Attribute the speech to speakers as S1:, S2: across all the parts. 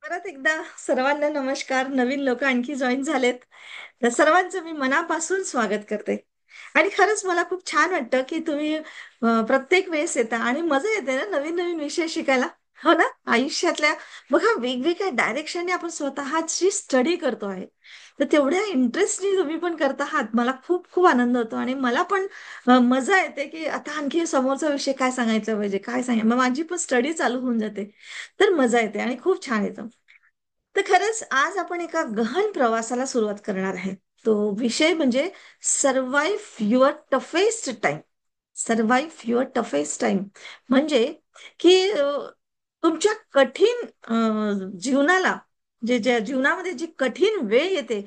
S1: परत एकदा सर्वांना नमस्कार. नवीन लोक आणखी जॉईन झालेत, तर सर्वांचं मी मनापासून स्वागत करते. आणि खरंच मला खूप छान वाटतं की तुम्ही प्रत्येक वेळेस येता आणि मजा येते ना नवीन नवीन विषय शिकायला. हो ना. आयुष्यातल्या बघा वेगवेगळ्या डायरेक्शनने आपण स्वतःची स्टडी करतो आहे. तर तेवढ्या इंटरेस्टने तुम्ही पण करत आहात, मला खूप खूप आनंद होतो. आणि मला पण मजा येते की आता आणखी समोरचा विषय काय सांगायचा पाहिजे, काय सांगायचं, मग माझी पण स्टडी चालू होऊन जाते. तर मजा येते आणि खूप छान येतं. तर खरंच आज आपण एका गहन प्रवासाला सुरुवात करणार आहे. तो विषय म्हणजे survive your toughest time. Survive your toughest time म्हणजे की तुमच्या कठीण जीवनाला, जे ज्या जीवनामध्ये जी कठीण वेळ येते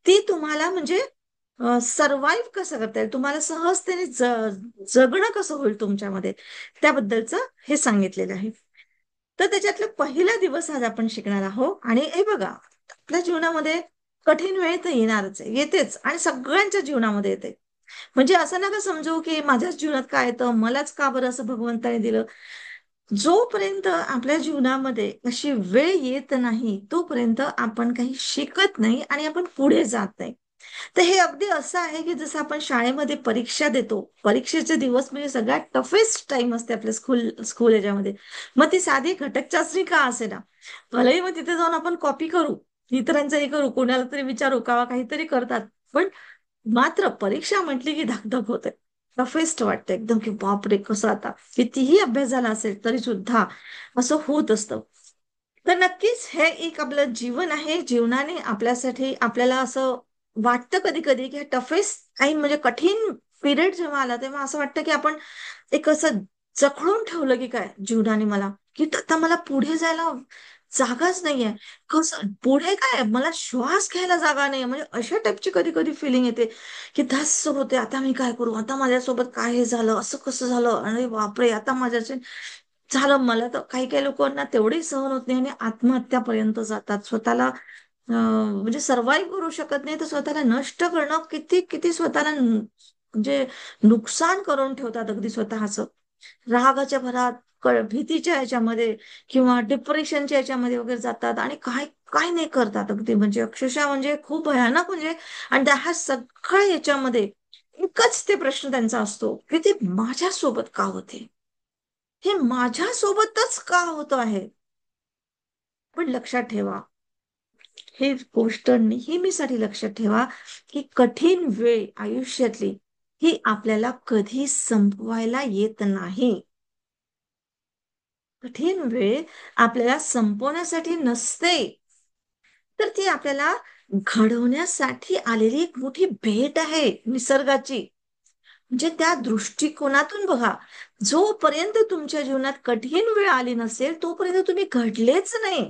S1: ती तुम्हाला म्हणजे सर्वाइव्ह कसं करता येईल, तुम्हाला सहजतेने जगणं कसं होईल तुमच्यामध्ये, त्याबद्दलचं हे सांगितलेलं आहे. तर त्याच्यातला पहिला दिवस आज आपण शिकणार आहोत. आणि हे बघा, आपल्या जीवनामध्ये कठीण वेळ तर येणारच आहे, येतेच, आणि सगळ्यांच्या जीवनामध्ये येते. म्हणजे असं नका समजू की माझ्याच जीवनात काय येतं, मलाच का बरं असं भगवंताने दिलं. जोपर्यंत आपल्या जीवनामध्ये अशी वेळ येत नाही तोपर्यंत आपण काही शिकत नाही आणि आपण पुढे जात नाही. तर हे अगदी असं आहे की जसं आपण शाळेमध्ये परीक्षा देतो, परीक्षेचे दिवस म्हणजे सगळ्यात टफेस्ट टाइम असते आपल्या स्कूल स्कूल याच्यामध्ये. मग ती साधी घटक चाचणी का असेना, भलेही मग तिथे जाऊन आपण कॉपी करू, इतरांचं हे करू, कोणाला तरी विचारू का काहीतरी करतात, पण मात्र परीक्षा म्हटली की धगधग होते. टफेस्ट वाटतं एकदम की बापरे, कसं आता कितीही अभ्यास झाला असेल तरी सुद्धा असं होत असतं. तर नक्कीच हे एक आपलं जीवन आहे. जीवनाने आपल्यासाठी आपल्याला असं वाटतं कधी कधी की टफेस्ट टाइम म्हणजे कठीण पिरियड जेव्हा आला तेव्हा असं वाटतं की आपण एक असं जखडून ठेवलं की काय जीवनाने मला, की आता मला पुढे जायला जागाच नाहीये. कसं पुढे काय, मला श्वास घ्यायला जागा नाही, म्हणजे अशा टाईपची कधी कधी फिलिंग येते की धस्स होते. आता मी काय करू, आता माझ्यासोबत काय हे झालं, असं कसं झालं, अरे बापरे, आता माझ्याचे झालं. मला तर काही काही लोकांना तेवढी सहन होत नाही आणि आत्महत्यापर्यंत जातात. स्वतःला म्हणजे सर्व्हाइव्ह करू शकत नाही तर स्वतःला नष्ट करणं, किती किती स्वतःला म्हणजे नुकसान करून ठेवतात अगदी स्वतःचं. रागाच्या भरात, भीतीच्या याच्यामध्ये किंवा डिप्रेशनच्या याच्यामध्ये वगैरे जातात आणि काय काय नाही करतात अगदी, म्हणजे अक्षरशः म्हणजे खूप भयानक म्हणजे. आणि ह्या सगळ्या याच्यामध्ये एकच ते प्रश्न त्यांचा असतो की ते माझ्यासोबत का होते, हे माझ्यासोबतच का होत आहे. पण लक्षात ठेवा, ही गोष्ट नेहमीसाठी लक्षात ठेवा, की कठीण वेळ आयुष्यातली ही आपल्याला कधी संपवायला येत नाही. कठीण वेळ आपल्याला संपवण्यासाठी नसते, तर ती आपल्याला घडवण्यासाठी आलेली एक मोठी भेट आहे निसर्गाची. म्हणजे त्या दृष्टिकोनातून बघा, जोपर्यंत तुमच्या जीवनात कठीण वेळ आली नसेल तोपर्यंत तुम्ही घडलेच नाही.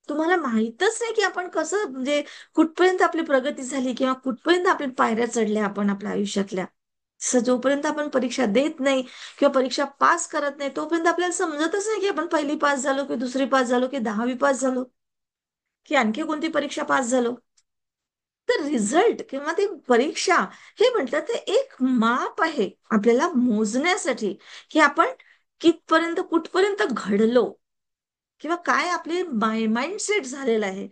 S1: तुम्हाला माहीतच नाही की आपण कसं म्हणजे कुठपर्यंत आपली प्रगती झाली किंवा कुठपर्यंत आपल्या पायऱ्या चढल्या आपण आपल्या आयुष्यातल्या. जोपर्यंत आपण परीक्षा देत नाही किंवा परीक्षा पास करत नाही तोपर्यंत आपल्याला समजतच नाही की आपण पहिली पास झालो की दुसरी पास झालो की 10वी पास झालो की आणखी कोणती परीक्षा पास झालो. तर रिझल्ट किंवा ती परीक्षा, हे म्हटलं तर एक माप आहे आपल्याला मोजण्यासाठी की आपण कितपर्यंत कुठपर्यंत घडलो किंवा काय आपले माइंडसेट झालेला आहे.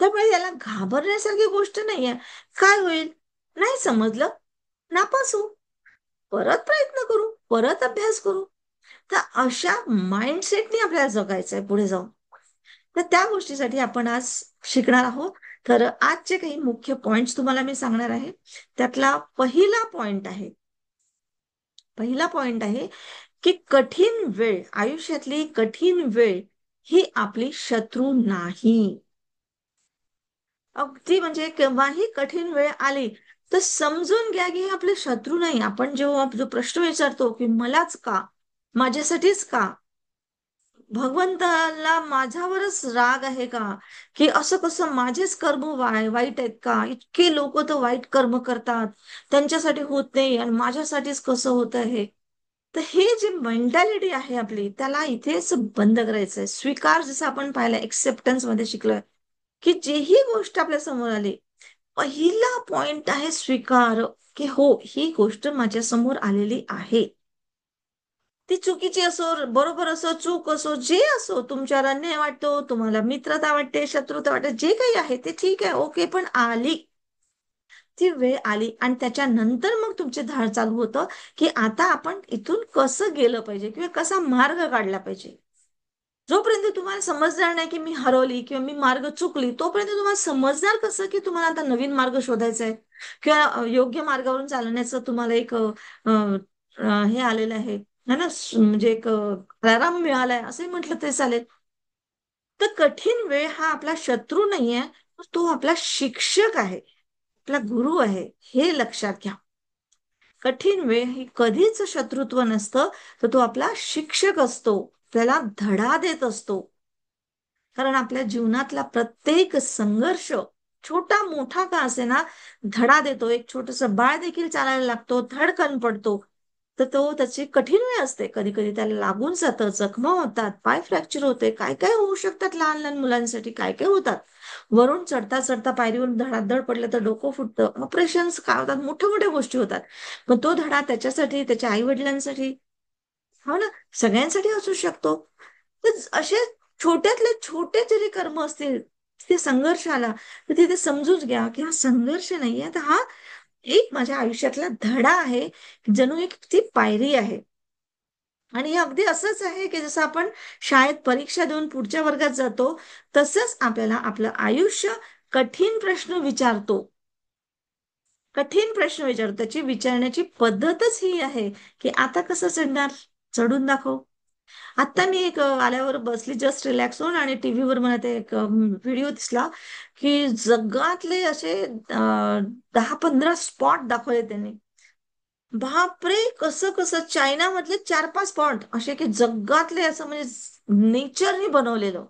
S1: त्यामुळे याला घाबरण्यासारखी गोष्ट नाहीये. काय होईल, नाही समजलं, नापास होऊ, परत प्रयत्न करू, परत अभ्यास करू. तर अशा माइंडसेटने आपल्याला जगायचंय पुढे जाऊन. तर त्या गोष्टीसाठी आपण आज शिकणार आहोत. तर आजचे काही मुख्य पॉइंट्स तुम्हाला मी सांगणार आहे. त्यातला पहिला पॉइंट आहे की कठीण वेळ, आयुष्यातली कठीण वेळ ही आपली शत्रू नाही. अगदी म्हणजे केव्हाही कठीण वेळ आली तर समजून घ्या की हे आपले शत्रू नाही. आपण जेव्हा जो प्रश्न विचारतो की मलाच का, माझ्यासाठीच का, भगवंताला माझ्यावरच राग आहे का, की असं कसं माझेच कर्म वाईट आहेत का, इतके लोक तर वाईट कर्म करतात, त्यांच्यासाठी होत नाही आणि माझ्यासाठीच कसं होत आहे. तर हे जे मेंटॅलिटी आहे आपली त्याला इथेच बंद करायचंय. स्वीकार, जसं आपण पाहिलं एक्सेप्टन्स मध्ये शिकलोय, की जेही गोष्ट आपल्या समोर आली, पहिला पॉइंट आहे स्वीकार, की हो ही गोष्ट माझ्या समोर आलेली आहे. ती चुकीची असो, बरोबर असो, चूक असो, जे असो, तुमच्यावर अन्याय वाटतो, तुम्हाला मित्रता वाटते, शत्रुता वाटते, जे काही आहे ते ठीक आहे, ओके. पण आली, ती वेळ आली आणि त्याच्यानंतर मग तुमचे धाड चालू होतं, की आता आपण इथून कसं गेलं पाहिजे किंवा कसा मार्ग काढला पाहिजे. जोपर्यंत तुम्हाला समजणार नाही की मी हरवली किंवा मी मार्ग चुकली, तोपर्यंत तुम्हाला समजणार कसं की तुम्हाला आता नवीन मार्ग शोधायचा आहे किंवा योग्य मार्गावरून चालण्याचं तुम्हाला एक हे आलेलं आहे, है ना, म्हणजे एक आराम मिळालाय असंही म्हटलं तरी चालेल. तर कठीण वेळ हा आपला शत्रू नाहीये, तर तो आपला शिक्षक आहे, आपला गुरु आहे, हे लक्षात घ्या. कठीण वेळ ही कधीच शत्रुत्व नसतं, तर तो आपला शिक्षक असतो, त्याला धडा देत असतो. कारण आपल्या जीवनातला प्रत्येक संघर्ष, छोटा मोठा का असेना, धडा देतो. एक छोटस बाळ देखील चालायला लागतो, धडकन पडतो, तर तो त्याची कठीण वेळ असते. कधी कधी त्याला लागून जातं, जखमा होतात, पाय फ्रॅक्चर होते, काय काय होऊ शकतात लहान लहान मुलांसाठी, काय काय होतात. वरून चढता चढता पायरीवरून धडाधड पडलं तर डोकं फुटतं, ऑपरेशन्स काय होतात, मोठ्या मोठ्या गोष्टी होतात. पण तो धडा त्याच्यासाठी, त्याच्या आई वडिलांसाठी, हो ना, सगळ्यांसाठी असू शकतो. तर असे छोट्यातले छोटे जरी कर्म असतील, तिथे संघर्ष आला, तर तिथे समजूच घ्या की हा संघर्ष नाहीये, तर हा एक माझ्या आयुष्यातला धडा आहे, जणू एक ती पायरी आहे. आणि हे अगदी असंच आहे की जसं आपण शाळेत परीक्षा देऊन पुढच्या वर्गात जातो, तसंच आपल्याला आपलं आयुष्य कठीण प्रश्न विचारतो. कठीण प्रश्न विचारतो, त्याची विचारण्याची पद्धतच ही आहे की आता कसं चढणार, चढून दाखव. आता मी एक आल्यावर बसली जस्ट रिलॅक्स होऊन आणि टीव्हीवर मला ते एक व्हिडिओ दिसला की जगातले असे 10-15 स्पॉट दाखवले त्यांनी. बापरे, कसं कसं चायना मधले 4-5 स्पॉट असे की जगातले असं म्हणजे नेचरनी बनवलेलं,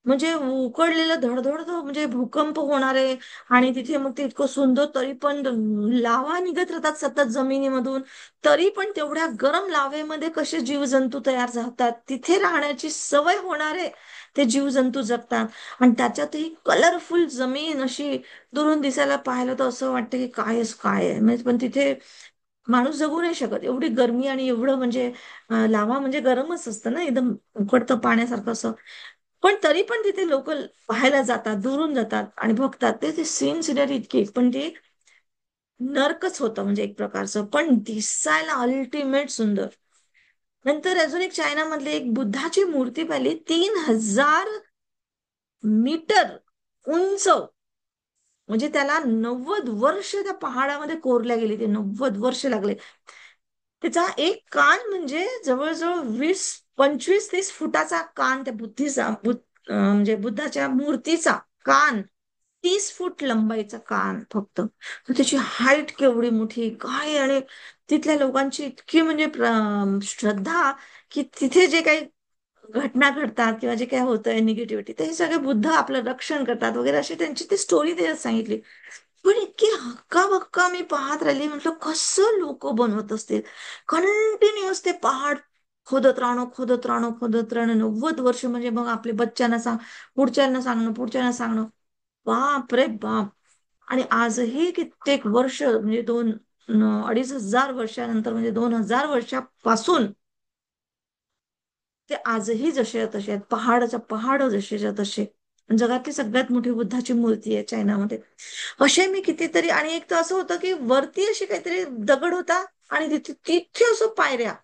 S1: म्हणजे उकडलेलं धडधड म्हणजे भूकंप होणारे. आणि तिथे मग ते इतकं सुंदर, तरी पण लावा निघत राहतात सतत जमिनीमधून, तरी पण तेवढ्या गरम लावेमध्ये कसे जीवजंतू तयार झातात, तिथे राहण्याची सवय होणारे ते जीवजंतू जगतात. आणि त्याच्यातही कलरफुल जमीन अशी दुरून दिसायला पाहिलं तर असं वाटतं की कायच काय आहे. म्हणजे पण तिथे माणूस जगू नाही शकत, एवढी गरमी आणि एवढं म्हणजे लावा म्हणजे गरमच असतं ना, एकदम उकडतं पाण्यासारखं असं. पण तरी पण तिथे लोक पाहायला जातात, दुरून जातात आणि बघतात. ते सीन सिनरी इतकी, पण ते नर्कच होतं म्हणजे एक प्रकारचं, पण दिसायला अल्टिमेट सुंदर. नंतर अजून एक चायना मधली एक बुद्धाची मूर्ती पाहिली, 3,000 मीटर उंच. म्हणजे त्याला 90 वर्ष त्या पहाडामध्ये कोरल्या गेली, ते 90 वर्ष लागले. त्याचा एक कान म्हणजे जवळजवळ 25-30 फुटाचा कान त्या म्हणजे बुद्धाच्या मूर्तीचा कान, 30 फूट लंबाईचा कान फक्त. तर त्याची हाईट केवढी मोठी काय. आणि तिथल्या लोकांची इतकी म्हणजे श्रद्धा की तिथे जे काही घटना घडतात किंवा जे काही होतंय निगेटिव्हिटी, ते हे सगळे बुद्ध आपलं रक्षण करतात वगैरे, अशी त्यांची ती स्टोरी त्याच्यात सांगितली. पण इतकी हक्का बक्का मी पाहत राहिली, म्हटलं कसं लोक बनवत असतील. कंटिन्युअस ते पहाड खोदत राहणं, खोदत राहणं, खोदत राहणं, 90 वर्ष. म्हणजे मग आपले बच्चांना सांग, पुढच्यांना सांगणं, पुढच्यांना सांगणं, बाप रे बाप. आणि आजही कित्येक वर्ष म्हणजे 2-2,500 वर्षानंतर, म्हणजे 2000 वर्षापासून ते आजही जसे तसे आहेत, पहाडाच्या पहाड जसेच्या तसे. जगातली सगळ्यात मोठी बुद्धाची मूर्ती आहे चायनामध्ये. असे मी कितीतरी. आणि एक तर असं होतं की वरती अशी काहीतरी दगड होता आणि तिथे तिथे असं पायऱ्या,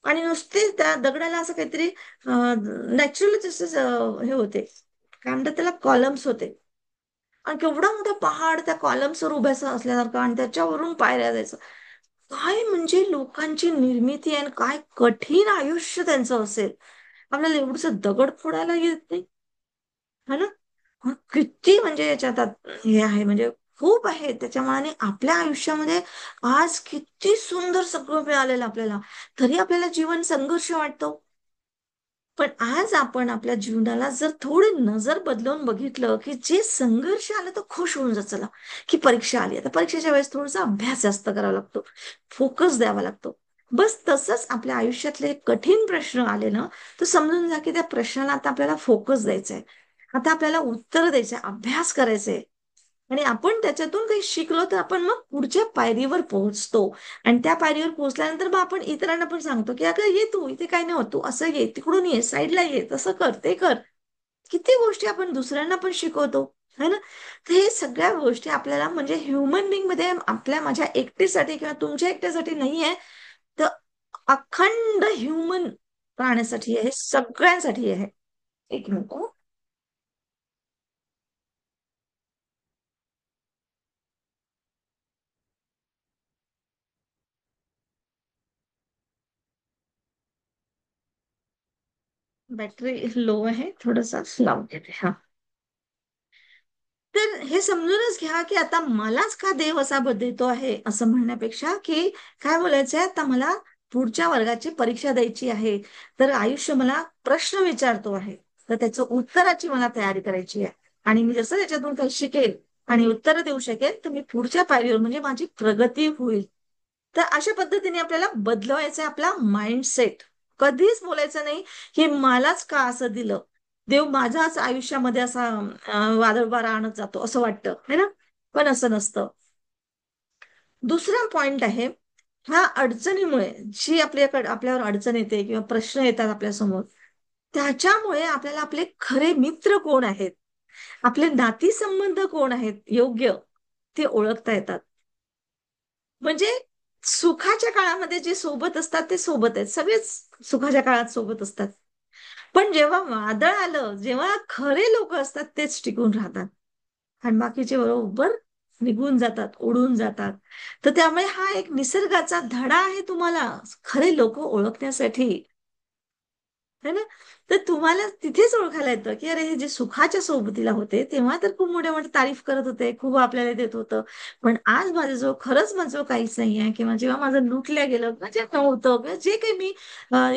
S1: आणि नुसते त्या दगडाला असं काहीतरी नॅचरलच असं हे होते, काय म्हणतात त्याला, कॉलम्स होते. आणि केवढा मोठा पहाड त्या कॉलम्सवर उभ्या असल्यासारखं, आणि त्याच्यावरून पायऱ्या जायचं. काय म्हणजे लोकांची निर्मिती आहे आणि काय कठीण आयुष्य त्यांचं असेल. आपल्याला एवढंच दगड फोडायला येत नाही, है ना. मग किती म्हणजे याच्यात हे आहे, म्हणजे खूप आहे त्याच्यामुळे. आणि आपल्या आयुष्यामध्ये आज किती सुंदर सगळं मिळालेलं आपल्याला, तरी आपल्याला जीवन संघर्ष वाटतो. पण आज आपण आपल्या जीवनाला जर थोडी नजर बदलून बघितलं, की जे संघर्ष आलं तर खुश होऊन जा, चला की परीक्षा आली, आता परीक्षेच्या वेळेस थोडासा अभ्यास जास्त करावा लागतो, फोकस द्यावा लागतो. बस तसंच आपल्या आयुष्यातले कठीण प्रश्न आले ना, तर समजून जा की त्या प्रश्नाला आता आपल्याला फोकस द्यायचा आहे, आता आपल्याला उत्तर द्यायचंय, अभ्यास करायचंय. आणि आपण त्याच्यातून काही शिकलो तर आपण मग पुढच्या पायरीवर पोहोचतो. आणि त्या पायरीवर पोहोचल्यानंतर मग आपण इतरांना पण सांगतो की अगं ये तू, इथे काय नाही होत, तू असं ये, तिकडून ये, साईडला ये, तसं कर, ते कर. किती गोष्टी आपण दुसऱ्यांना पण शिकवतो, है ना? तर हे सगळ्या गोष्टी आपल्याला म्हणजे ह्युमन बिंग मध्ये आपल्या माझ्या एकटीसाठी किंवा तुमच्या एकट्यासाठी नाहीये, तर अखंड ह्युमन प्राण्यासाठी आहे, सगळ्यांसाठी आहे. एक मिनिट हं. बॅटरी लो आहे, थोडंसं लावून घेते हा. तर हे समजूनच घ्या की आता मलाच का देव असा देतो आहे असं म्हणण्यापेक्षा की काय बोलायचंय, आता मला पुढच्या वर्गाची परीक्षा द्यायची आहे, तर आयुष्य मला प्रश्न विचारतो आहे, तर त्याचं उत्तराची मला तयारी करायची आहे. आणि मी जसं त्याच्यातून काही शिकेल आणि उत्तर देऊ शकेल तर मी पुढच्या पायरीवर म्हणजे माझी प्रगती होईल. तर अशा पद्धतीने आपल्याला बदलवायचं आपला माइंडसेट. कधीच बोलायचं नाही की मलाच का असं दिलं, देव माझ्याच आयुष्यामध्ये असा वादळ वारा आणत जातो असं वाटतं, है ना? पण असं नसतं. दुसरा पॉइंट आहे, ह्या अडचणीमुळे जी आपल्याकडे आपल्यावर अडचण येते किंवा प्रश्न येतात आपल्यासमोर, त्याच्यामुळे आपल्याला आपले खरे मित्र कोण आहेत, आपले नातीसंबंध कोण आहेत योग्य, ते ओळखता येतात. म्हणजे सुखाच्या काळामध्ये जे सोबत असतात ते सोबत आहेत, सगळेच सुखाच्या काळात सोबत असतात. पण जेव्हा वादळ आलं, जेव्हा खरे लोक असतात तेच टिकून राहतात आणि बाकीचे बरोबर निघून जातात, उडून जातात. तर त्यामुळे हा एक निसर्गाचा धडा आहे तुम्हाला खरे लोक ओळखण्यासाठी, है ना? तर तुम्हाला तिथेच ओळखायला येतं की अरे हे जे सुखाच्या सोबतीला होते तेव्हा तर खूप मोठ्या मोठ्या तारीफ करत होते, खूप आपल्याला देत होतं. पण आज माझ्याजवळ खरंच माझं काहीच नाही आहे, किंवा जेव्हा माझं लुटल्या गेलं किंवा जे नव्हतं किंवा जे काही मी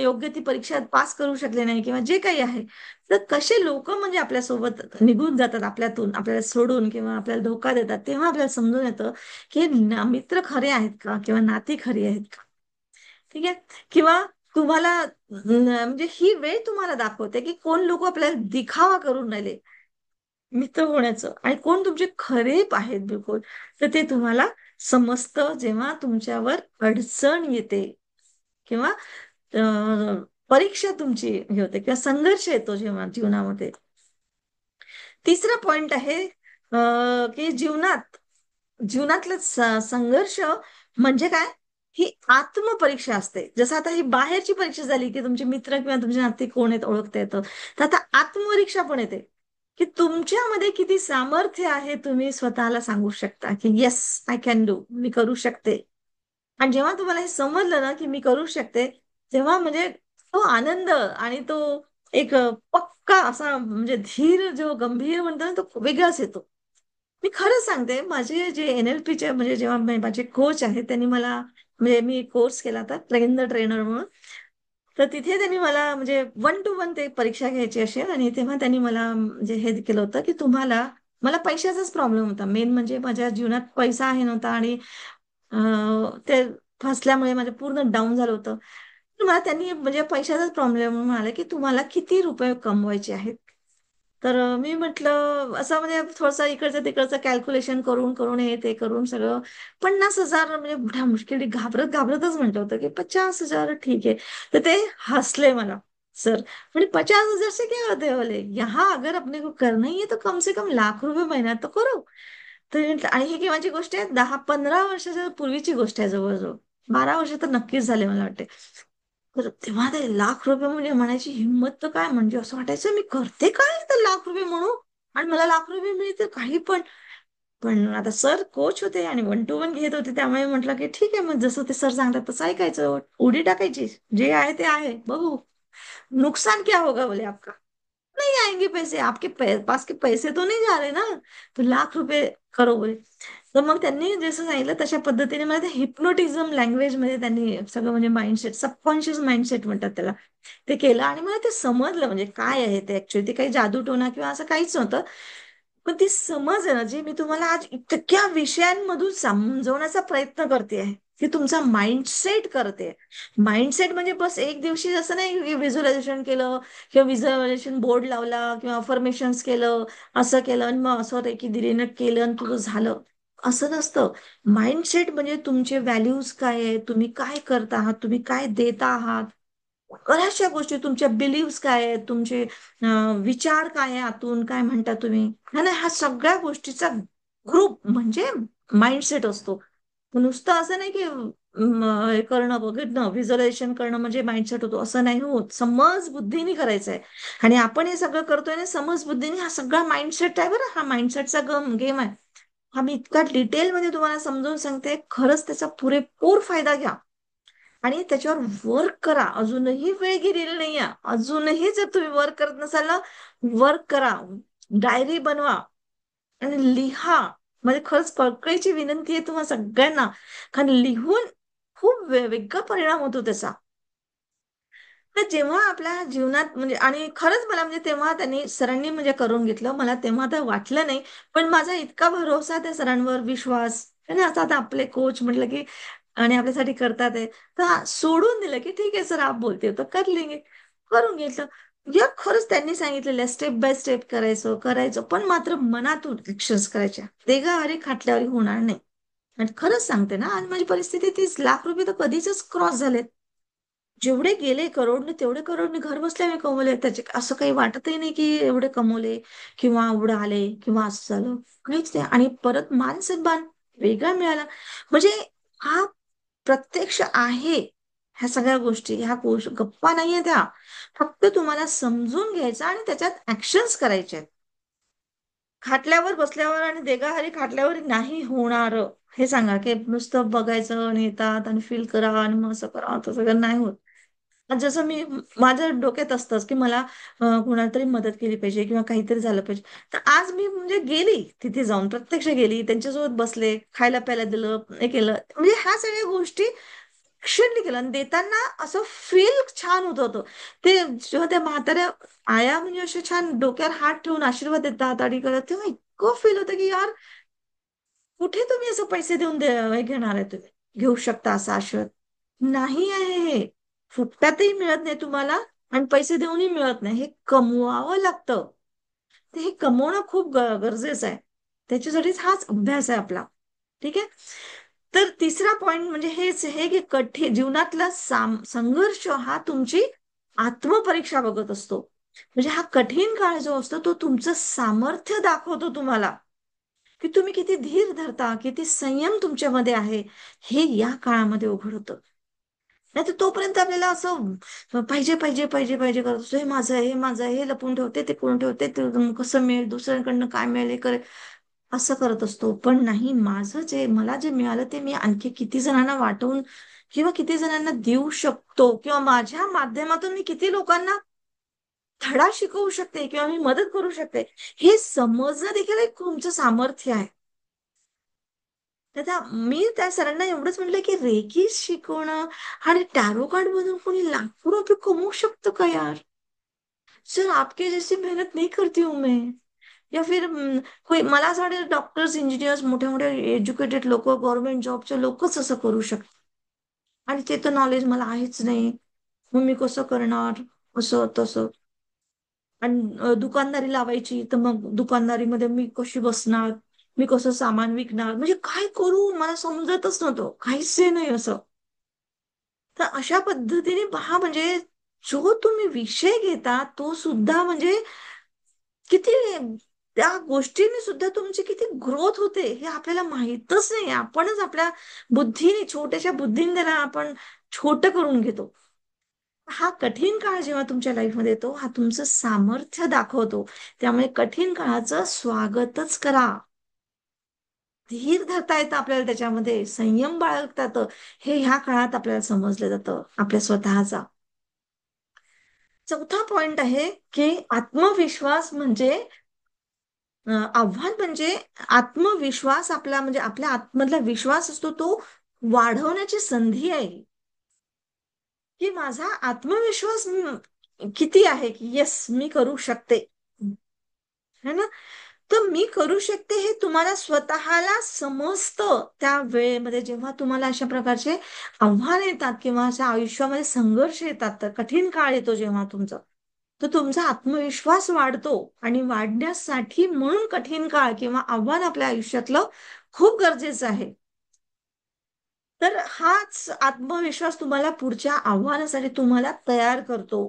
S1: योग्य ती परीक्षा पास करू शकले नाही किंवा जे काही आहे, तर कसे लोक म्हणजे आपल्यासोबत निघून जातात आपल्यातून, आपल्याला सोडून किंवा आपल्याला धोका देतात, तेव्हा आपल्याला समजून येतं की मित्र खरे आहेत का किंवा नाती खरी आहेत का. ठीक आहे. किंवा तुम्हाला म्हणजे ही वेळ तुम्हाला दाखवते की कोण लोक आपल्याला दिखावा करून राहिले मित्र होण्याचं आणि कोण तुमचे खरे आहेत बिलकुल. तर ते तुम्हाला समजतं जेव्हा तुमच्यावर अडचण येते किंवा परीक्षा तुमची हे होते किंवा संघर्ष येतो जेव्हा जीवनामध्ये. तिसरा पॉइंट आहे की जीवनातलं संघर्ष म्हणजे काय, ही आत्मपरीक्षा असते. जसं आता ही बाहेरची परीक्षा झाली की तुमचे मित्र किंवा तुमचे नाते कोण आहेत ओळखता येतं, तर आता आत्मपरीक्षा पण येते की तुमच्यामध्ये किती सामर्थ्य आहे, तुम्ही स्वतःला सांगू शकता की येस आय कॅन डू, मी करू शकते. आणि जेव्हा तुम्हाला हे समजलं ना की मी करू शकते, तेव्हा म्हणजे तो आनंद आणि तो एक पक्का असा म्हणजे धीर जो गंभीर म्हणतो ना तो वेगळाच येतो. मी खरं सांगते, माझे जे NLP चे म्हणजे जेव्हा माझे कोच आहेत त्यांनी मला म्हणजे मी कोर्स केला होता ट्रेन द ट्रेनर म्हणून. तर तिथे त्यांनी मला म्हणजे 1 to 1 ते परीक्षा घ्यायची असेल आणि तेव्हा त्यांनी मला म्हणजे हे केलं होतं की तुम्हाला, मला पैशाचाच प्रॉब्लेम होता मेन, म्हणजे माझ्या जीवनात पैसा आहे नव्हता आणि ते फसल्यामुळे माझं पूर्ण डाऊन झालं होतं. तर मला त्यांनी म्हणजे पैशाचाच प्रॉब्लेम म्हणाले की तुम्हाला किती रुपये कमवायचे आहेत. तर मी म्हटलं असं म्हणजे थोडंसं इकडचं तिकडचं कॅल्क्युलेशन करून करून हे ते करून सगळं 50,000 म्हणजे मोठ्या मुश्किली घाबरत घाबरतच म्हटलं होतं की 50,000 ठीक आहे. तर ते हसले मला सर, म्हणजे 50,000 से क्या होते हैं बोले, यहाँ अगर अपने को करना ही है तो कम से कम लाख रुपए महीना तो करो. तर मी म्हटलं आणि ही केव्हाची गोष्ट आहे, 10-15 वर्षाच्या पूर्वीची गोष्ट आहे जवळजवळ. 12 वर्ष तर नक्कीच झाले मला वाटते. तर तेव्हा ते लाख रुपये म्हणजे म्हणायची हिंमत तर काय, म्हणजे असं वाटायचं मी करते काय तर लाख रुपये म्हणू आणि मला लाख रुपये मिळते काही पण. पण आता सर कोच होते आणि 1 to 1 घेत होते, त्यामुळे म्हटलं की ठीक आहे, मग जसं ते सर सांगतात तसं ऐकायचं, उडी टाकायची, जे आहे ते आहे बघू, नुकसान क्या होगा बोले आपका, नहीं आएंगे पैसे आपके पास के पैसे तो नहीं जा रहे ना, तो लाख रुपए करो बोले. तर मग त्यांनी जसं सांगितलं तशा पद्धतीने मला ते हिप्नोटिझम लँग्वेज मध्ये त्यांनी सगळं म्हणजे माइंडसेट, सबकॉन्शियस माइंडसेट म्हणतात त्याला, ते केलं आणि मला ते समजलं म्हणजे काय आहे ते ऍक्च्युली. ते काही जादूटोना किंवा असं काहीच नव्हतं, पण ती समज आहे ना जी मी तुम्हाला आज इतक्या विषयांमधून समजवण्याचा प्रयत्न करते आहे, की तुमचा माइंडसेट करते. माइंडसेट म्हणजे बस एक दिवशी असं नाही व्हिज्युअलायझेशन केलं किंवा व्हिज्युअलायझेशन बोर्ड लावला किंवा अफर्मेशन्स केलं, असं केलं आणि मग असं होतं की दिलीनं केलं आणि तुझं झालं. असं नसतं. माइंडसेट म्हणजे तुमचे व्हॅल्यूज काय आहे, तुम्ही काय करता आहात, तुम्ही काय देता आहात, बऱ्याचशा गोष्टी, तुमच्या बिलीव्स काय आहेत, तुमचे विचार काय आहे, आतून काय म्हणता तुम्ही, है ना, ह्या सगळ्या गोष्टीचा ग्रुप म्हणजे माइंडसेट असतो. नुसतं असं नाही की हे करणं बघणं व्हिज्युअलायझेशन करणं म्हणजे माइंडसेट होतो, असं नाही होत. समज बुद्धीने करायचं आहे. आणि आपण हे सगळं करतोय ना समज बुद्धीने, हा सगळा माइंडसेट आहे बरं, हा माइंडसेटचा गेम आहे. हा मी इतका डिटेलमध्ये तुम्हाला समजावून सांगते, खरंच त्याचा पुरेपूर फायदा घ्या आणि त्याच्यावर वर्क करा. अजूनही वेळ गेलेली नाहीये. अजूनही जर तुम्ही वर्क करत नसाल ना, वर्क करा. डायरी बनवा आणि लिहा. म्हणजे खरंच कळकळीची विनंती आहे तुम्हाला सगळ्यांना, कारण लिहून खूप वेगळा परिणाम होतो त्याचा. तर जेव्हा आपल्या जीवनात म्हणजे, आणि खरंच मला म्हणजे तेव्हा त्यांनी सरांनी म्हणजे करून घेतलं, मला तेव्हा तर वाटलं नाही. पण माझा इतका भरोसा त्या सरांवर, विश्वास, आणि आता आता आपले कोच म्हटलं की आणि आपल्यासाठी करतात आहे, तर सोडून दिलं की ठीक आहे सर आप बोलते हो तो कर लेंगे. करून घेतलं. या खरंच त्यांनी सांगितलेलं स्टेप बाय स्टेप करायचं करायचं, पण मात्र मनातून ऍक्शन्स करायच्या. देगाहारी खाटल्यावर होणार नाही. आणि खरंच सांगते ना, आज माझी परिस्थिती 30 लाख रुपये तर कधीच क्रॉस झालेत. जेवढे गेले करोडने तेवढे करोडने घर बसल्या मी कमवले. त्याचे असं काही वाटतही नाही की एवढे कमवले किंवा एवढं आले किंवा असं झालं, काहीच नाही. आणि परत मान सन्मान वेगळा मिळाला. म्हणजे हा प्रत्यक्ष आहे. ह्या सगळ्या गोष्टी, ह्या गप्पा नाहीये त्या. फक्त तुम्हाला समजून घ्यायचं आणि त्याच्यात ऍक्शन्स करायचे आहेत. खाटल्यावर बसल्यावर आणि देगाहारी खाटल्यावर नाही होणार. हे सांगा की नुसतं बघायचं आणि येतात आणि फील करा आणि मग असं करा तसं करा, नाही होत. जसं मी, माझ्या डोक्यात असतंच की मला कोणाला तरी मदत केली पाहिजे किंवा काहीतरी झालं पाहिजे. तर आज मी म्हणजे गेली तिथे जाऊन, प्रत्यक्ष गेली, त्यांच्यासोबत बसले, खायला प्यायला दिलं, हे केलं. म्हणजे ह्या सगळ्या गोष्टी क्षणली केलं आणि देताना असं फील छान होत होतं. ते जेव्हा त्या म्हाताऱ्या आया म्हणजे असे छान डोक्यावर हात ठेवून आशीर्वाद देतात आणि करत, तेव्हा इतकं फील होतं की यार, कुठे तुम्ही असं पैसे देऊन हे घेणार आहे, तुम्ही घेऊ शकता असा आशीर्वाद नाही आहे हे. फुकटातही मिळत नाही तुम्हाला आणि पैसे देऊनही मिळत नाही. हे कमवावं लागतं. तर हे कमवणं खूप गरजेचं आहे. त्याच्यासाठीच हाच अभ्यास आहे आपला. ठीक आहे. तर तिसरा पॉइंट म्हणजे हेच हे की कठीण जीवनातला संघर्ष हा तुमची आत्मपरीक्षा बघत असतो. म्हणजे हा कठीण काळ जो असतो तो तुमचं सामर्थ्य दाखवतो तुम्हाला, की तुम्ही किती धीर धरता, किती संयम तुमच्यामध्ये आहे, हे या काळामध्ये उघड होतं. नाही तर तोपर्यंत आपल्याला असं पाहिजे पाहिजे पाहिजे पाहिजे करत असतो. हे माझं आहे, हे माझं आहे, हे लपून ठेवते, ते करून ठेवते, ते कसं मिळेल, दुसऱ्यांकडनं काय मिळेल, हे करे, असं करत असतो. पण नाही, माझं जे मला जे मिळालं ते मी आणखी किती जणांना वाटून किंवा किती जणांना देऊ शकतो, किंवा माझ्या माध्यमातून मी किती लोकांना धडा शिकवू शकते किंवा मी मदत करू शकते, हे समजणं देखील एक तुमचं सामर्थ्य आहे. मी त्या सरांना एवढंच म्हटलं की रेकी शिकवणं आणि टॅरो कार्ड मधून कोणी लाखो रुपये कमवू शकतो का यार? सर आपके जैसी मेहनत नहीं करती हूँ मैं. या फिर कोई, मला असं वाटतं डॉक्टर्स, इंजिनियर्स, मोठ्या मोठ्या एज्युकेटेड लोक, गव्हर्नमेंट जॉबचे लोकच असं करू शकतात. आणि ते तर नॉलेज मला आहेच नाही. मग मी कसं करणार, असं तसं. आणि दुकानदारी लावायची तर मग दुकानदारीमध्ये मी कशी बसणार, मी कसं सामान विकणार, म्हणजे काय करू मला समजतच नव्हतं, काहीच नाही असं. तर अशा पद्धतीने पहा, म्हणजे जो तुम्ही विषय घेता तो सुद्धा म्हणजे किती, त्या गोष्टीने सुद्धा तुमची किती ग्रोथ होते हे आपल्याला माहीतच नाही. आपणच आपल्या बुद्धीने, छोट्याशा बुद्धीने त्याला आपण छोट करून घेतो. हा कठीण काळ जेव्हा तुमच्या लाईफमध्ये येतो, हा तुमचं सामर्थ्य दाखवतो. त्यामुळे कठीण काळाचं स्वागतच करा. धीर धरता येतं आपल्याला, त्याच्यामध्ये संयम बाळगता येतं. हे ह्या काळात आपल्याला समजलं जातं आपल्या स्वतःचा. चौथा पॉइंट आहे की आत्मविश्वास म्हणजे आव्हान म्हणजे आत्मविश्वास आपला, म्हणजे आपल्या आतमधला विश्वास असतो तो वाढवण्याची संधी आहे. की माझा आत्मविश्वास किती आहे की येस मी करू शकते, है ना. तर मी करू शकते हे तुम्हाला स्वतःला समजतं त्या वेळेमध्ये, जेव्हा तुम्हाला अशा प्रकारचे आव्हान येतात किंवा अशा आयुष्यामध्ये संघर्ष येतात, तर कठीण काळ येतो जेव्हा तुमचा, तर तुमचा आत्मविश्वास वाढतो. आणि वाढण्यासाठी म्हणून कठीण काळ किंवा आव्हान आपल्या आयुष्यातलं खूप गरजेचं आहे. तर हाच आत्मविश्वास तुम्हाला पुढच्या आव्हानासाठी तुम्हाला तयार करतो,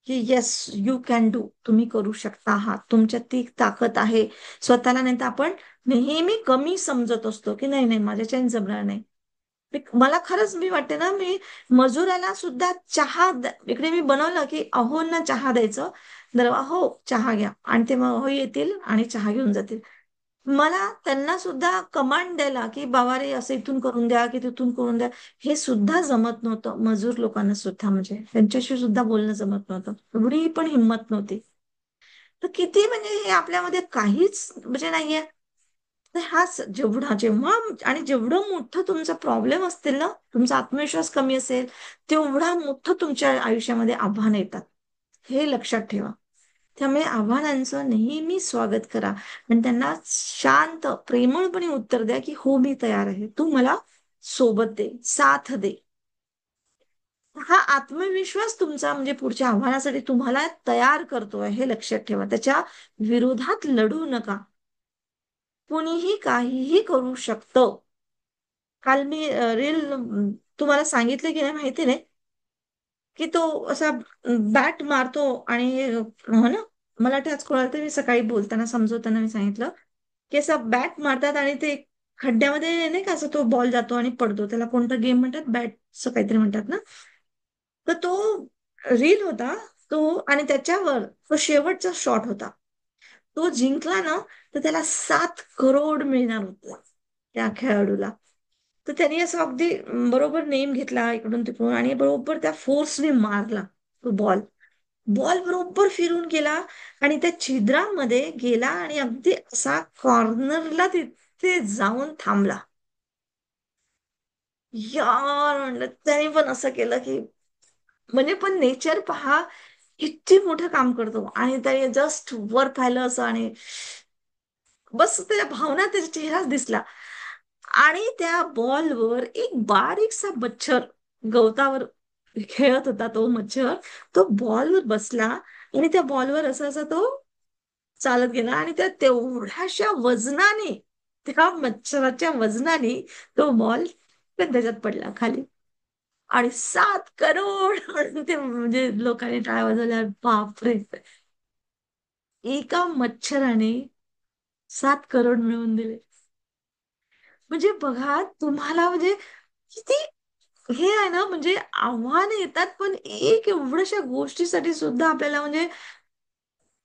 S1: की येस, यू कॅन डू. तुम्ही करू शकता आहात, तुमच्यात ती ताकद आहे. स्वतःला नाही तर आपण नेहमी कमी समजत असतो, की नाही नाही माझ्याच्याने जमणार नाही. मला खरंच मी वाटते ना, मी मजुराला सुद्धा इकडे मी बनवलं की अहोंना चहा द्यायचं. तर अहो चहा घ्या, आणि ते मग अहो येतील आणि चहा घेऊन जातील. मला त्यांना सुद्धा कमांड द्यायला, की बाबा रे असं इथून करून द्या की तिथून करून द्या, हे सुद्धा जमत नव्हतं. मजूर लोकांना सुद्धा, म्हणजे त्यांच्याशी सुद्धा बोलणं जमत नव्हतं, एवढी पण हिंमत नव्हती. तर किती म्हणजे हे आपल्यामध्ये काहीच म्हणजे नाहीये. तर हाच जेवढा जेव्हा आणि जेवढं मोठं तुमचा प्रॉब्लेम असतील ना, तुमचा आत्मविश्वास कमी असेल, तेवढा मोठं तुमच्या आयुष्यामध्ये आव्हान येतात. हे लक्षात ठेवा. त्यामुळे आव्हानांचं नेहमी स्वागत करा आणि त्यांना शांत प्रेमळपणे उत्तर द्या, की हो मी तयार आहे, तू मला सोबत दे, साथ दे. हा आत्मविश्वास तुमचा म्हणजे पुढच्या आव्हानासाठी तुम्हाला तयार करतोय, हे लक्षात ठेवा. त्याच्या विरोधात लढू नका. कुणीही काहीही करू शकतं. काल मी रील तुम्हाला सांगितले की नाही माहिती नाही, की तो असा बॅट मारतो आणि हो ना, मला वाटतं आज कळलं, तर मी सकाळी बोलताना समजवताना मी सांगितलं, की असं बॅट मारतात आणि ते खड्ड्यामध्ये नाही का, असं तो बॉल जातो आणि पडतो. त्याला कोणता गेम म्हणतात, बॅटचं काहीतरी म्हणतात ना. तर तो रील होता तो, आणि त्याच्यावर तो शेवटचा शॉट होता. तो जिंकला ना, तर त्याला 7 करोड मिळणार होते त्या खेळाडूला. तर त्यांनी असं अगदी बरोबर नेम घेतला इकडून तिकडून आणि बरोबर त्या फोर्सने मारला तो बॉल. बॉल बरोबर फिरून गेला आणि त्या छिद्रामध्ये गेला आणि अगदी असा कॉर्नरला तिथे जाऊन थांबला. यार म्हणलं, त्याने पण असं केलं की म्हणजे पण नेचर पहा किती मोठं काम करतो. आणि त्याने जस्ट वर पाहिलं असं, आणि बस त्याच्या भावना त्याच्या चेहराच दिसला. आणि त्या बॉलवर एक बारीकसा मच्छर गवतावर खेळत होता. तो मच्छर तो बॉलवर बसला आणि त्या बॉलवर असा असा तो चालत गेला, आणि त्या तेवढ्याशा वजनाने, त्या मच्छराच्या वजनाने तो बॉल त्याच्यात पडला खाली. आणि 7 करोड म्हणून ते म्हणजे लोकांनी टाळ्या वाजवल्या. बापरे, एका मच्छराने 7 करोड मिळवून दिले. म्हणजे बघा तुम्हाला म्हणजे किती हे आहे ना, म्हणजे आव्हान येतात, पण एक एवढ्याशा गोष्टीसाठी सुद्धा आपल्याला म्हणजे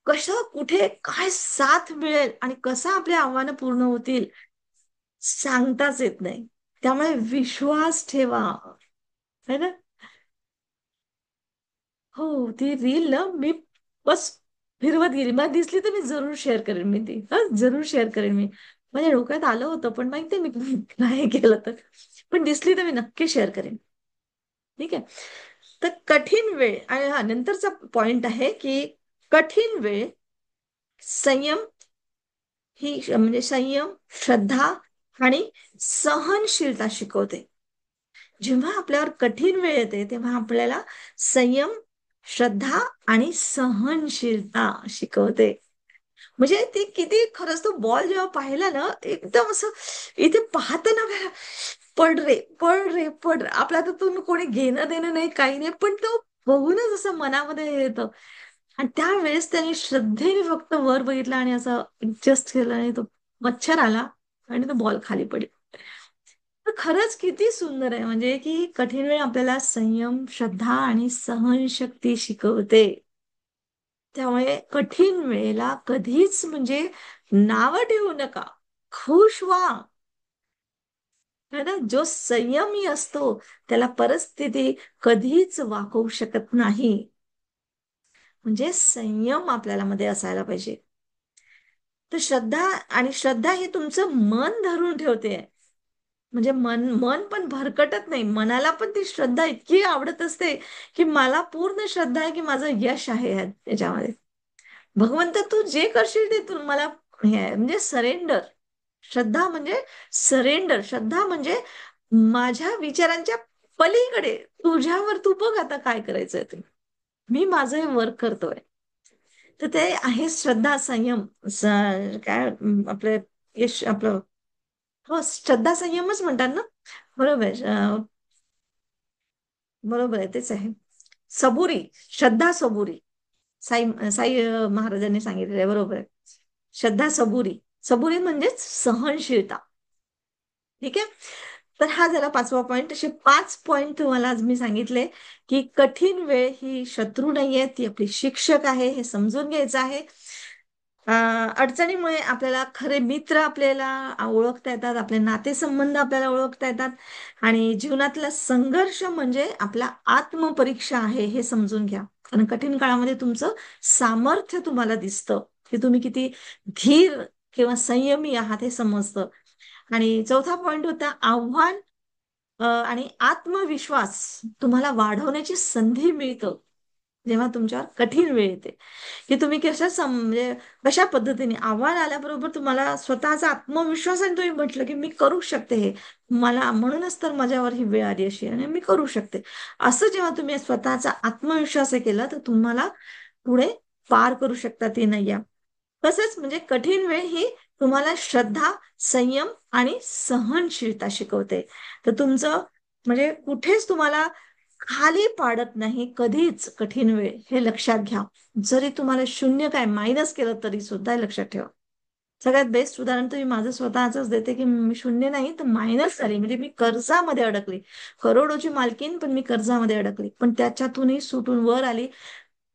S1: कसं कुठे काय साथ मिळेल आणि कसं आपले आव्हानं पूर्ण होतील सांगताच येत नाही. त्यामुळे विश्वास ठेवा, है ना. हो, ती रील ना मी बस फिरवत गेली, मला दिसली तर मी जरूर शेअर करेन. मी ती जरूर शेअर करेन. मी माझ्या डोक्यात आलं होतं, पण माहितीये मी नाही केलं तर, पण दिसली तर मी नक्की शेअर करेन. ठीक आहे. तर कठीण वेळ, आणि हा नंतरचा पॉइंट आहे की कठीण वेळ संयम म्हणजे संयम, श्रद्धा आणि सहनशीलता शिकवते. जेव्हा आपल्यावर कठीण वेळ येते तेव्हा आपल्याला संयम, श्रद्धा आणि सहनशीलता शिकवते. म्हणजे ती किती खरंच, तो बॉल जेव्हा पाहिला ना, एकदम असं इथे पाहताना पड रे पड रे पड रे. आपल्या त्यातून कोणी घेणं देणं नाही, काही नाही, पण तो बघूनच असं मनामध्ये हे येतं. आणि त्यावेळेस त्याने श्रद्धेने फक्त वर बघितलं आणि असं ऍडजस्ट केलं, आणि तो मच्छर आला आणि तो बॉल खाली पडला. तर खरंच किती सुंदर आहे, म्हणजे की कठीण वेळ आपल्याला संयम, श्रद्धा आणि सहनशक्ती शिकवते. त्यामुळे कठीण वेळेला कधीच म्हणजे नावं ठेवू नका, खुश व्हा. है ना. जो संयमी असतो त्याला परिस्थिती कधीच वाकवू शकत नाही. म्हणजे संयम आपल्याला मध्ये असायला पाहिजे. तर श्रद्धा ही तुमचं मन धरून ठेवते. म्हणजे मन मन पण भरकटत नाही. मनाला पण ती श्रद्धा इतकी आवडत असते, की मला पूर्ण श्रद्धा आहे की माझं यश आहे याच्यामध्ये. भगवंत तू जे करशील ते तू मला हे आहे म्हणजे सरेंडर. श्रद्धा म्हणजे सरेंडर. श्रद्धा म्हणजे माझ्या विचारांच्या पलीकडे तुझ्यावर तू बघ आता काय करायचंय ते. मी माझं हे वर्क करतोय. तर ते आहे श्रद्धा संयम. काय आपलं यश आपलं. हो, श्रद्धा संयमच म्हणतात ना. बरोबर आहे. बरोबर आहे, तेच आहे. सबुरी. श्रद्धा सबुरी. साई महाराजांनी सांगितलेलं आहे, बरोबर आहे. श्रद्धा सबुरी. सबुरी म्हणजेच सहनशीलता. ठीक आहे. तर हा झाला पाचवा पॉईंट. असे 5 पॉईंट तुम्हाला आज मी सांगितले, की कठीण वेळ ही शत्रू नाहीये, ती आपली शिक्षक आहे, हे समजून घ्यायचं आहे. अडचणीमुळे आपल्याला खरे मित्र आपल्याला ओळखता येतात, आपले नातेसंबंध आपल्याला ओळखता येतात, आणि जीवनातला संघर्ष म्हणजे आपला आत्मपरीक्षा आहे हे समजून घ्या. कारण कठीण काळामध्ये तुमचं सामर्थ्य तुम्हाला दिसतं, की तुम्ही किती धीर किंवा संयमी आहात हे समजतं. आणि चौथा पॉइंट होता आव्हान आणि आत्मविश्वास तुम्हाला वाढवण्याची संधी मिळतं जेव्हा तुमच्यावर कठीण वेळ येते, की तुम्ही म्हणजे कशा पद्धतीने आव्हान आल्याबरोबर तुम्हाला स्वतःचा आत्मविश्वास आणि तुम्ही म्हटलं की मी करू शकते हे. मला म्हणूनच तर माझ्यावर ही वेळ आली अशी आणि मी करू शकते. असं जेव्हा तुम्ही स्वतःचा आत्मविश्वास हे केला तर तुम्हाला पुढे पार करू शकता ती नय्या. तसंच म्हणजे कठीण वेळ ही तुम्हाला श्रद्धा, संयम आणि सहनशीलता शिकवते. तर तुमचं म्हणजे कुठेच तुम्हाला खाली पाडत नाही कधीच कठीण वेळ, हे लक्षात घ्या. जरी तुम्हाला शून्य काय मायनस केलं तरी सुद्धा हे लक्षात ठेवा. सगळ्यात बेस्ट उदाहरण तर मी माझं स्वतःच देते, की मी शून्य नाही तर मायनस झाली, म्हणजे मी कर्जामध्ये अडकली. करोडोची मालकीन, पण मी कर्जामध्ये अडकली, पण त्याच्यातूनही सुटून वर आली.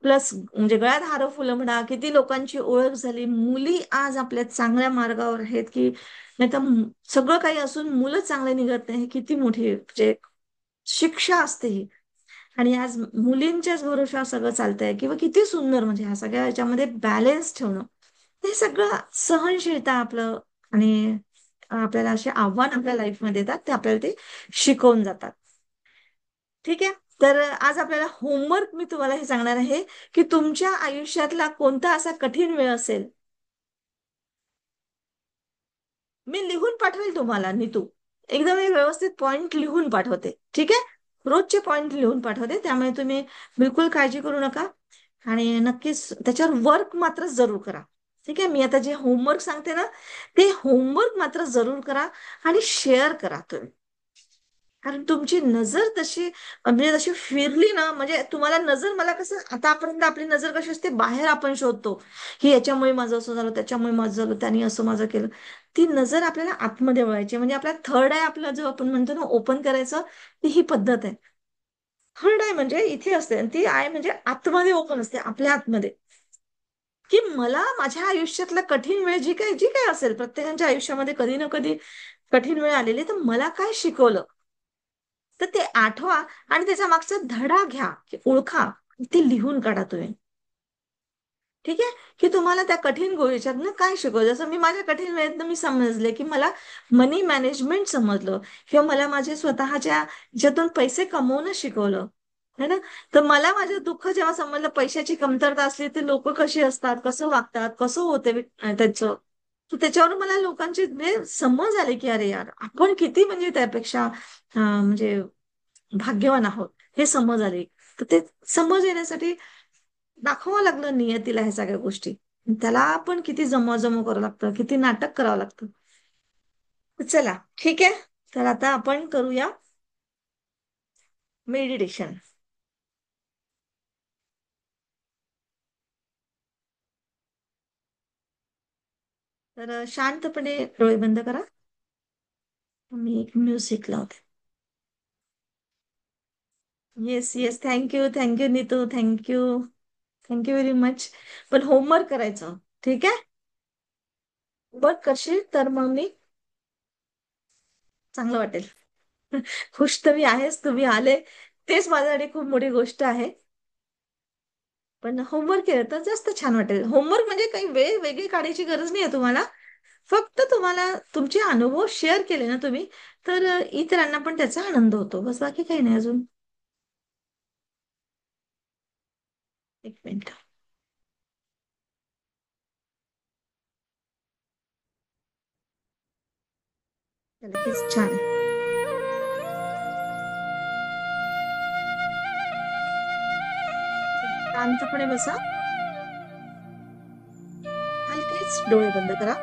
S1: प्लस म्हणजे गळ्यात हार फुलं म्हणा, किती लोकांची ओळख झाली, मुली आज आपल्या चांगल्या मार्गावर आहेत, की नाही तर सगळं काही असून मुलं चांगले निघत नाही. किती मोठी म्हणजे शिक्षा असते ही. आणि आज मुलींच्याच भरोशावर सगळं चालतंय, किंवा किती सुंदर म्हणजे ह्या सगळ्या याच्यामध्ये बॅलन्स ठेवणं, ते सगळं सहनशीलता आपलं. आणि आपल्याला असे आव्हान आपल्या लाईफमध्ये येतात, ते आपल्याला ते शिकवून जातात. ठीक आहे. तर आज आपल्याला होमवर्क मी तुम्हाला हे सांगणार आहे, की तुमच्या आयुष्यातला कोणता असा कठीण वेळ असेल. मी लिहून पाठवेल तुम्हाला नीतू. एकदम हे व्यवस्थित पॉइंट लिहून पाठवते, ठीक आहे. रोजचे पॉइंट लिहून पाठवते, त्यामुळे तुम्ही बिलकुल काळजी करू नका. आणि नक्कीच त्याच्यावर वर्क मात्र जरूर करा. ठीक आहे. मी आता जे होमवर्क सांगते ना, ते होमवर्क मात्र जरूर करा आणि शेअर करा तुम्ही. कारण तुमची नजर तशी म्हणजे तशी फिरली ना, म्हणजे तुम्हाला नजर, मला कसं आतापर्यंत आपली नजर कशी असते, बाहेर आपण शोधतो की याच्यामुळे माझं असं झालं, त्याच्यामुळे माझं झालं, त्याने असं माझं केलं. ती नजर आपल्याला आतमध्ये वळायची, म्हणजे आपला थर्ड आहे आपला जो आपण म्हणतो ना ओपन करायचं, ती ही पद्धत आहे. थर्ड आहे म्हणजे इथे असते, आणि ती आहे म्हणजे आतमध्ये ओपन असते, आपल्या आतमध्ये. की मला माझ्या आयुष्यातला कठीण वेळ जी काही असेल, प्रत्येकाच्या आयुष्यामध्ये कधी ना कधी कठीण वेळ आलेली, तर मला काय शिकवलं, तर ते आठवा. आणि त्याच्या मागचा धडा घ्या, की ओळखा, ते लिहून काढा तुम्ही. ठीक आहे. की तुम्हाला त्या कठीण गोष्टीतनं काय शिकवलं. जसं मी माझ्या कठीण वेळेतनं मी समजले, की मला मनी मॅनेजमेंट समजलं, किंवा मला माझे स्वतःच्या ह्याच्यातून पैसे कमवणं शिकवलं. है ना. तर मला माझं दुःख जेव्हा समजलं, पैशाची कमतरता असली तर लोक कशी असतात, कसं वागतात, कसं होते त्याचं. तर त्याच्यावर मला लोकांची म्हणजे समज आली, की अरे यार, आपण किती म्हणजे त्यापेक्षा म्हणजे भाग्यवान आहोत, हे समज आली. तर ते समज येण्यासाठी दाखवावं लागलं नियतीला ह्या सगळ्या गोष्टी. त्याला आपण किती जमवाजमव करावं लागतं, किती नाटक करावं लागतं. तर चला, ठीक आहे. तर आता आपण करूया मेडिटेशन. तर शांतपणे डोळे बंद करा. मी एक म्युझिक लावते. Yes yes, thank you thank you Neetu, thank you. Thank you very much. पण होमवर्क करायचं, ठीक आहे. वर्क करशील तर मग मी चांगलं वाटेल. खुश तर मी आहेच, तुम्ही आले, तेच माझ्यासाठी खूप मोठी गोष्ट आहे. पण होमवर्क केलं तर जास्त छान वाटेल. होमवर्क म्हणजे काही वेळ वेगळी काढायची गरज नाही आहे तुम्हाला. फक्त तुम्हाला तुमचे अनुभव शेअर केले ना तुम्ही, तर इतरांना पण त्याचा आनंद होतो, बस बाकी काही नाही अजून. एक मिनिट. चला, हेच छान आहे. शांतपणे बसा. हलकेच डोळे बंद करा.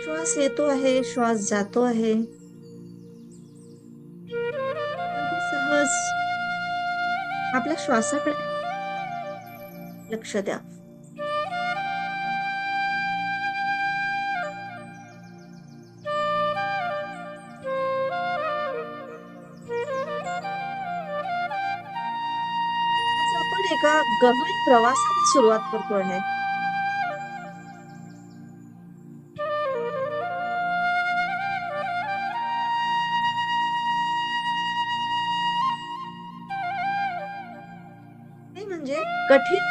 S1: श्वास येतो आहे, श्वास जातो आहे. अगदी सहज आपल्या श्वासाकडे लक्ष द्या. आज आपण एका गहन प्रवासाला सुरुवात करतो आहे. ते म्हणजे कठीण,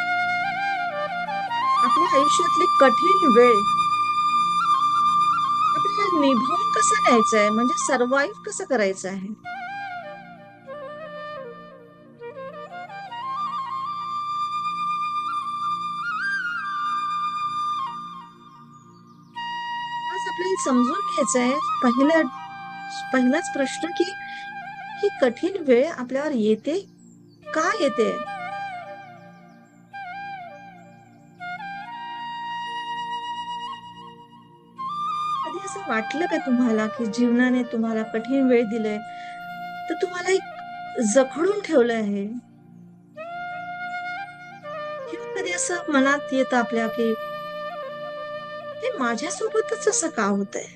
S1: आपल्या आयुष्यातली कठीण वेळ आपल्याला निभावून कसं न्यायचं आहे, म्हणजे सर्व्हाइव्ह कसं करायचं आहे. आज आपल्याला समजून घ्यायचं आहे पहिलाच प्रश्न की ही कठीण वेळ आपल्यावर येते का येते. कधी असं वाटलं का तुम्हाला की जीवनाने तुम्हाला कठीण वेळ दिलाय, तर तुम्हाला एक जखडून ठेवलं आहे, किंवा कधी असं मनात येतं आपल्या की हे माझ्यासोबतच असं का होतंय.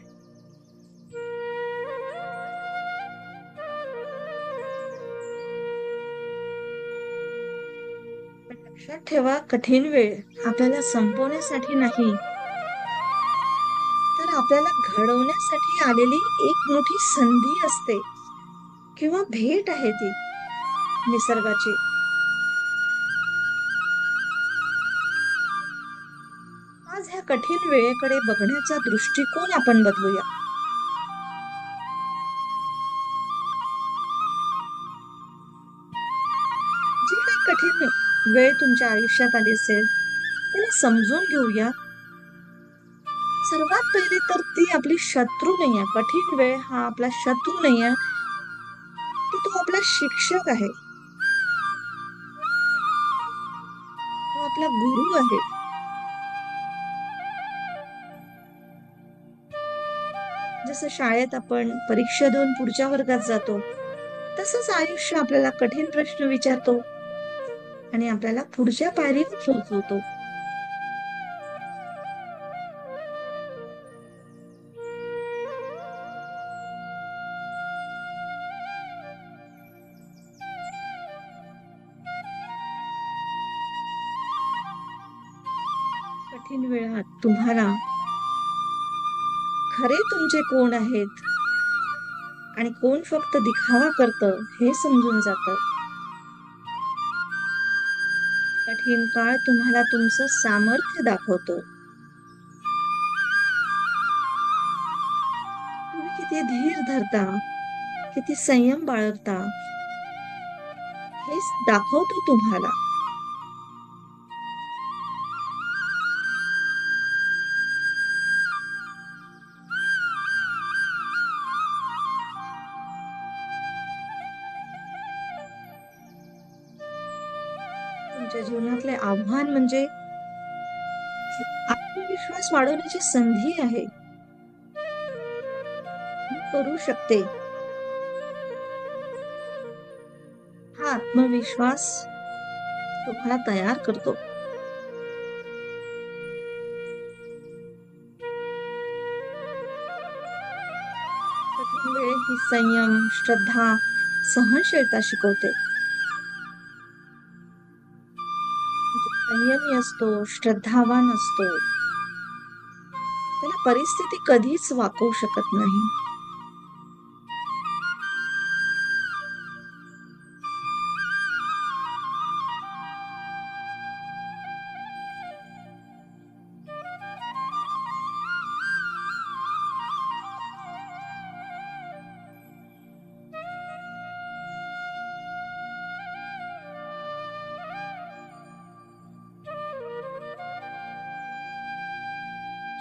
S1: पण लक्षात ठेवा, कठीण वेळ आपल्याला संपवण्यासाठी नाही, तर आपल्याला घडवण्यासाठी आलेली एक मोठी संधी असते, किंवा भेट आहे ती निसर्गाची. आज ह्या कठीण वेळेकडे बघण्याचा दृष्टिकोन आपण बदलूया. जी काही कठीण वेळ तुमच्या आयुष्यात आली असेल, त्याला समजून घेऊया. सर्वात पहिले तर ती आपली शत्रू नाहीये. कठीण वेळ हा आपला शत्रू नाहीये, तर तो आपला शिक्षक आहे. तो आपला गुरु आहे. जसं शाळेत आपण परीक्षा देऊन पुढच्या वर्गात जातो, तसंच आयुष्य आपल्याला कठीण प्रश्न विचारतो आणि आपल्याला पुढच्या पायरीवर पोहोचवतो. कठीण वेळात तुम्हाला खरे तुमचे कोण आहेत आणि कोण फक्त दिखावा करतं हे समजून जातं. कठीण काळ तुम्हाला तुमचं सामर्थ्य दाखवतो. तुम्ही किती धीर धरता, किती संयम बाळगता, हेच दाखवतो तुम्हाला. तुमच्या जीवनातले आव्हान म्हणजे आत्मविश्वास वाढवण्याची संधी आहे. मी करू शकते, हा आत्मविश्वास तुम्हाला तयार करतो. कठीण वेळ ही संयम, श्रद्धा, सहनशीलता शिकवते. जो संयमी असतो, श्रद्धावान असतो, त्याला परिस्थिती कधीच वाकवू शकत नाही.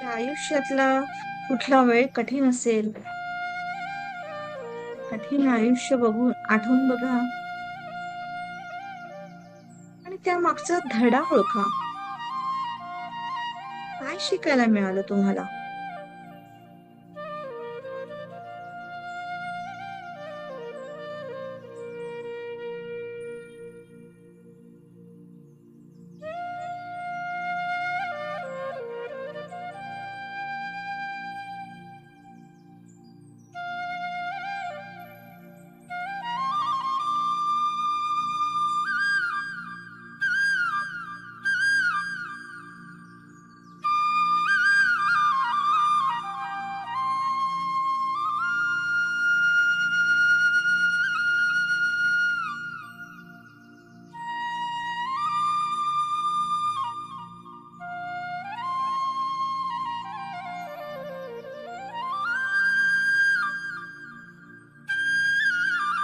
S1: आयुष्यातला कुठला वेळ कठीण असेल, कठीण आयुष्य बघून आठवून बघा आणि त्या मागचा धडा ओळखा. काय शिकायला मिळालं तुम्हाला?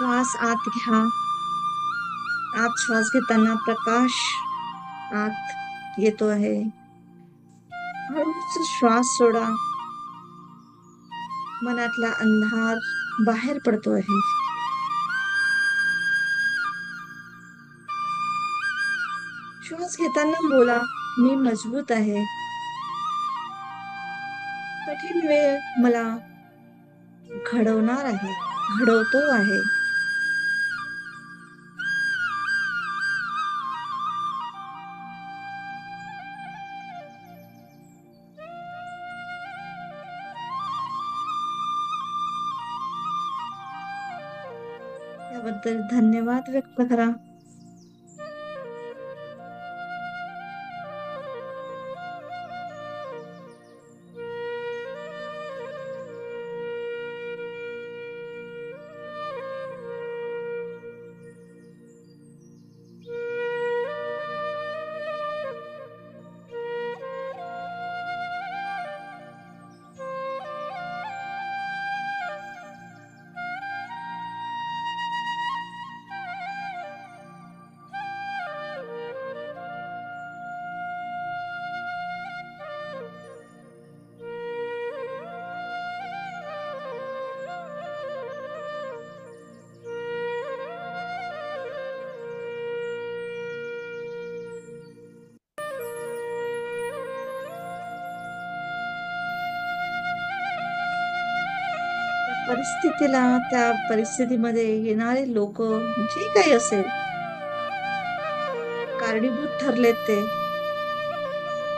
S1: श्वास आत घ्या. आत श्वास घेताना प्रकाश आत येतो आहे. हळूच श्वास सोडा. मनातला अंधार बाहेर पडतो आहे. श्वास घेताना बोला, मी मजबूत आहे. कठीण वेळ मला घडवणार आहे, घडवतो आहे. त्याबद्दल धन्यवाद व्यक्त करा. परिस्थितीला, त्या परिस्थितीमध्ये येणारे लोक जे काही असेल, कारणीभूत ठरलेत ते,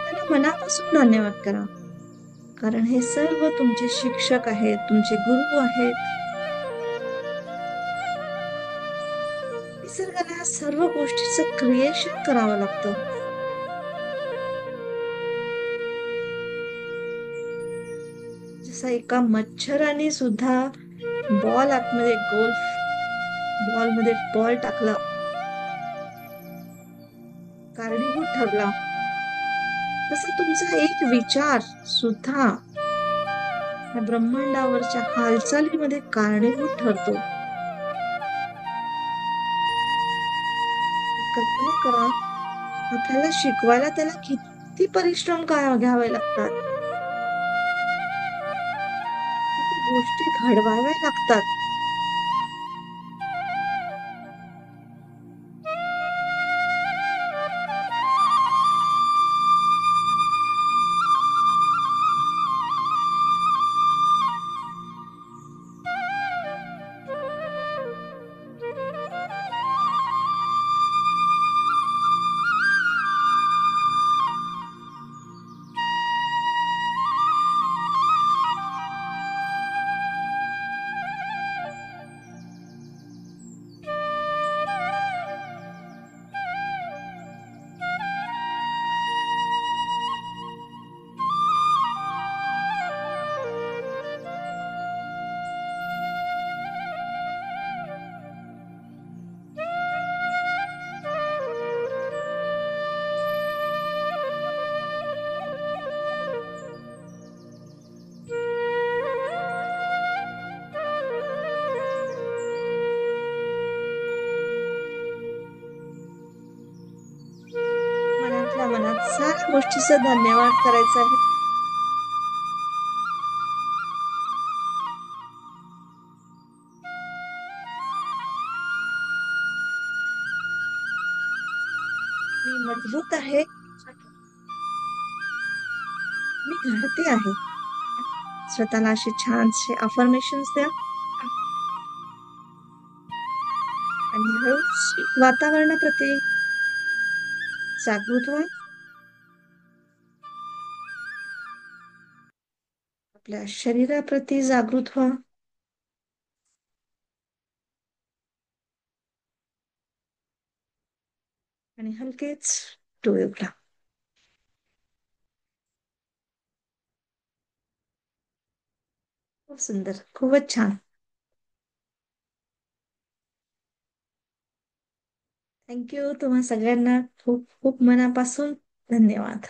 S1: त्यांना मनापासून धन्यवाद करा. कारण हे सर्व तुमचे शिक्षक आहेत, तुमचे गुरु आहेत. निसर्गाला सर्व गोष्टीचं क्रिएशन करावं लागतं. जसा एका मच्छराने सुद्धा बॉल आतमध्ये, गोल्फ बॉल मध्ये बॉल टाकला, कारणीभूत ठरला, तसा तुमचा एक विचार सुद्धा या ब्रह्मांडावरच्या हालचालीमध्ये कारणीभूत ठरतो. कल्पना करा, आपल्याला शिकवायला त्याला किती परिश्रम घ्यावे लागतात, किती गोष्टी घडवाव्या लागतात. मनातल्या मनात साऱ्या गोष्टीचा धन्यवाद करायचा आहे. मी मजबूत आहे. मी घडते आहे. स्वतःला असे छानसे अफर्मेशन्स द्या आणि हळूच वातावरणाप्रती जागृत व्हा. आपल्या शरीराप्रती जागृत व्हा आणि हलकेच डोळे उघडा. खूप सुंदर, खूपच छान. थँक्यू. तुम्हा सगळ्यांना खूप खूप मनापासून धन्यवाद.